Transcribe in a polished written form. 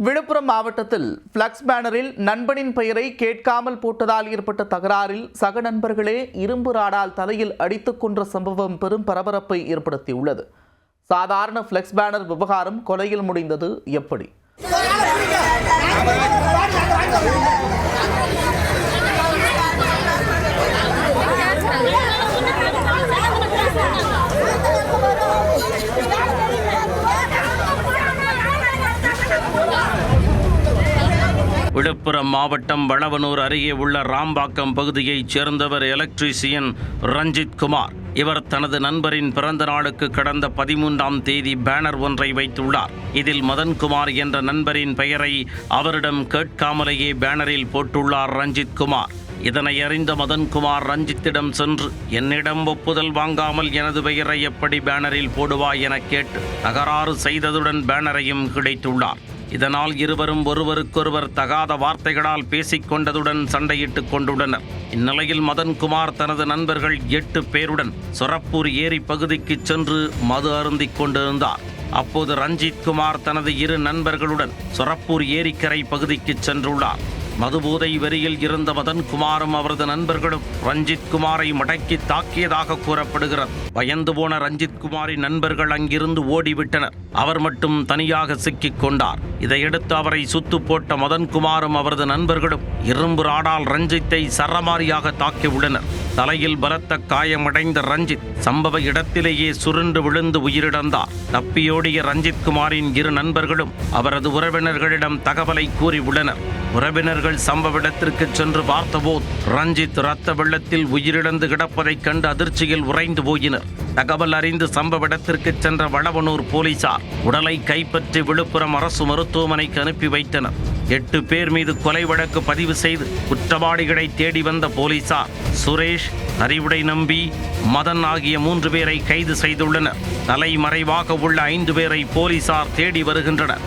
விழுப்புரம் மாவட்டத்தில் பிளக்ஸ் பேனரில் நண்பனின் பெயரை கேட்காமல் போட்டதால் ஏற்பட்ட தகராறில் சக நண்பர்களே இரும்பு ராடால் தலையில் அடித்துக் கொன்ற சம்பவம் பெரும் பரபரப்பை ஏற்படுத்தியுள்ளது. சாதாரண பிளக்ஸ் பேனர் விவகாரம் கொலையில் முடிந்தது எப்படி? விழுப்புரம் மாவட்டம் வளவனூர் அருகே உள்ள ராம்பாக்கம் பகுதியைச் சேர்ந்தவர் எலக்ட்ரீசியன் ரஞ்சித் குமார். இவர் தனது நண்பரின் பிறந்த நாளுக்கு கடந்த 13ஆம் தேதி பேனர் ஒன்றை வைத்துள்ளார். இதில் மதன்குமார் என்ற நண்பரின் பெயரை அவரிடம் கேட்காமலேயே பேனரில் போட்டுள்ளார் ரஞ்சித் குமார். இதனை அறிந்த மதன்குமார் ரஞ்சித்திடம் சென்று, என்னிடம் ஒப்புதல் வாங்காமல் எனது பெயரை எப்படி பேனரில் போடுவாய் என கேட்டு தகராறு செய்ததுடன் பேனரையும் கிடைத்துள்ளார். இதனால் இருவரும் ஒருவருக்கொருவர் தகாத வார்த்தைகளால் பேசிக்கொண்டதுடன் சண்டையிட்டுக் கொண்டுள்ளனர். இந்நிலையில் மதன்குமார் தனது நண்பர்கள் 8 பேருடன் சொரப்பூர் ஏரி பகுதிக்கு சென்று மது அருந்திக் கொண்டிருந்தார். அப்போது ரஞ்சித் குமார் தனது 2 நண்பர்களுடன் சொரப்பூர் ஏரிக்கரை பகுதிக்கு சென்றுள்ளார். மதுபோதை வெறியில் இருந்த மதன்குமாரும் அவரது நண்பர்களும் ரஞ்சித் குமாரை மடக்கி தாக்கியதாக கூறப்படுகிறது. பயந்து போன ரஞ்சித் குமாரின் நண்பர்கள் அங்கிருந்து ஓடிவிட்டனர். அவர் மட்டும் தனியாக சிக்கிக் கொண்டார். இதையடுத்து அவரை சுத்து போட்ட மதன்குமாரும் அவரது நண்பர்களும் இரும்பு ராடால் ரஞ்சித்தை சரமாரியாக தாக்கியுள்ளனர். தலையில் பலத்த காயமடைந்த ரஞ்சித் சம்பவ இடத்திலேயே சுருண்டு விழுந்து உயிரிழந்தார். தப்பியோடிய ரஞ்சித் குமாரின் 2 நண்பர்களும் அவரது உறவினர்களிடம் தகவலை கூறியுள்ளனர். உறவினர்கள் சம்பவ இடத்திற்கு சென்று பார்த்தபோது ரஞ்சித் இரத்த வெள்ளத்தில் உயிரிழந்து கிடப்பதைக் கண்டு அதிர்ச்சியில் உறைந்து போயினர். தகவல் அறிந்து சம்பவ இடத்திற்கு சென்ற வளவனூர் போலீசார் உடலை கைப்பற்றி விழுப்புரம் அரசு மருத்துவமனைக்கு அனுப்பி வைத்தனர். 8 பேர் மீது கொலை வழக்கு பதிவு செய்து குற்றவாளிகளை தேடி வந்த போலீசார் சுரேஷ், அறிவுடை நம்பி, மதன் ஆகிய 3 பேரை கைது செய்துள்ளனர். தலைமறைவாக உள்ள 5 பேரை போலீசார் தேடி வருகின்றனர்.